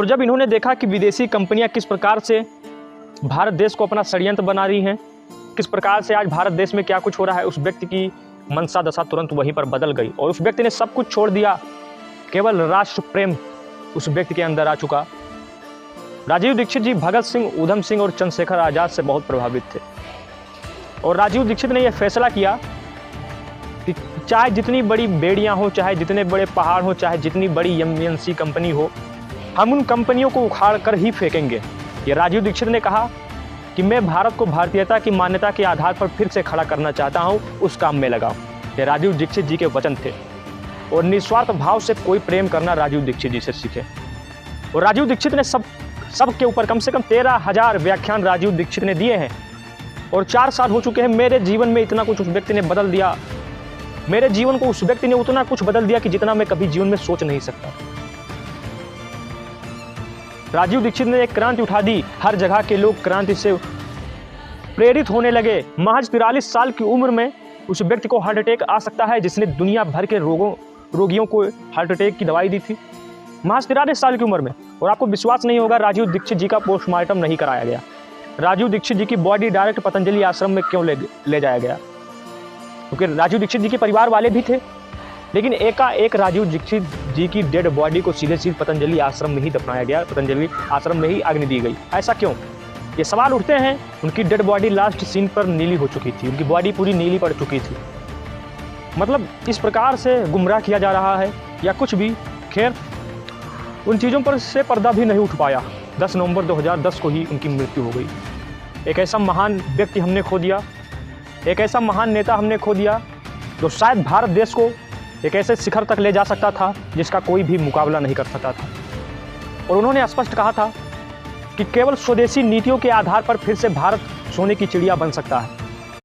और जब इन्होंने देखा कि विदेशी कंपनियां किस प्रकार से भारत देश को अपना षड्यंत्र बना रही हैं, किस प्रकार से आज भारत देश में क्या कुछ हो रहा है, उस व्यक्ति की मनसा दशा तुरंत वहीं पर बदल गई और उस व्यक्ति ने सब कुछ छोड़ दिया। केवल राष्ट्र प्रेम उस व्यक्ति के अंदर आ चुका। राजीव दीक्षित जी भगत सिंह, ऊधम सिंह और चंद्रशेखर आज़ाद से बहुत प्रभावित थे और राजीव दीक्षित ने यह फैसला किया कि चाहे जितनी बड़ी बेड़ियां हो, चाहे जितने बड़े पहाड़ हो, चाहे जितनी बड़ी एमएनसी कंपनी हो, हम उन कंपनियों को उखाड़ कर ही फेंकेंगे। ये राजीव दीक्षित ने कहा कि मैं भारत को भारतीयता की मान्यता के आधार पर फिर से खड़ा करना चाहता हूं, उस काम में लगाओ। ये राजीव दीक्षित जी के वचन थे और निस्वार्थ भाव से कोई प्रेम करना राजीव दीक्षित जी से सीखे। और राजीव दीक्षित ने सबके ऊपर कम से कम 13,000 व्याख्यान राजीव दीक्षित ने दिए हैं और 4 साल हो चुके हैं। मेरे जीवन में इतना कुछ उस व्यक्ति ने बदल दिया, मेरे जीवन को उस व्यक्ति ने उतना कुछ बदल दिया कि जितना मैं कभी जीवन में सोच नहीं सकता। राजीव दीक्षित ने एक क्रांति उठा दी, हर जगह के लोग क्रांति से प्रेरित होने लगे। महज 43 साल की उम्र में उस व्यक्ति को हार्ट अटैक आ सकता है, जिसने दुनिया भर के रोगियों को हार्ट अटैक की दवाई दी थी, महज 43 साल की उम्र में। और आपको विश्वास नहीं होगा राजीव दीक्षित जी का पोस्टमार्टम नहीं कराया गया। राजीव दीक्षित जी की बॉडी डायरेक्ट पतंजलि आश्रम में क्यों ले जाया गया? क्योंकि राजीव दीक्षित जी के परिवार वाले भी थे, लेकिन एकाएक राजीव दीक्षित जी की डेड बॉडी को सीधे पतंजलि आश्रम में ही दफनाया गया, पतंजलि आश्रम में ही अग्नि दी गई। ऐसा क्यों? ये सवाल उठते हैं। उनकी डेड बॉडी लास्ट सीन पर नीली हो चुकी थी, उनकी बॉडी पूरी नीली पड़ चुकी थी। मतलब इस प्रकार से गुमराह किया जा रहा है या कुछ भी। खैर, उन चीज़ों पर से पर्दा भी नहीं उठ पाया। 10 नवंबर 2010 को ही उनकी मृत्यु हो गई। एक ऐसा महान व्यक्ति हमने खो दिया, एक ऐसा महान नेता हमने खो दिया जो शायद भारत देश को एक ऐसे शिखर तक ले जा सकता था जिसका कोई भी मुकाबला नहीं कर सकता था। और उन्होंने स्पष्ट कहा था कि केवल स्वदेशी नीतियों के आधार पर फिर से भारत सोने की चिड़िया बन सकता है।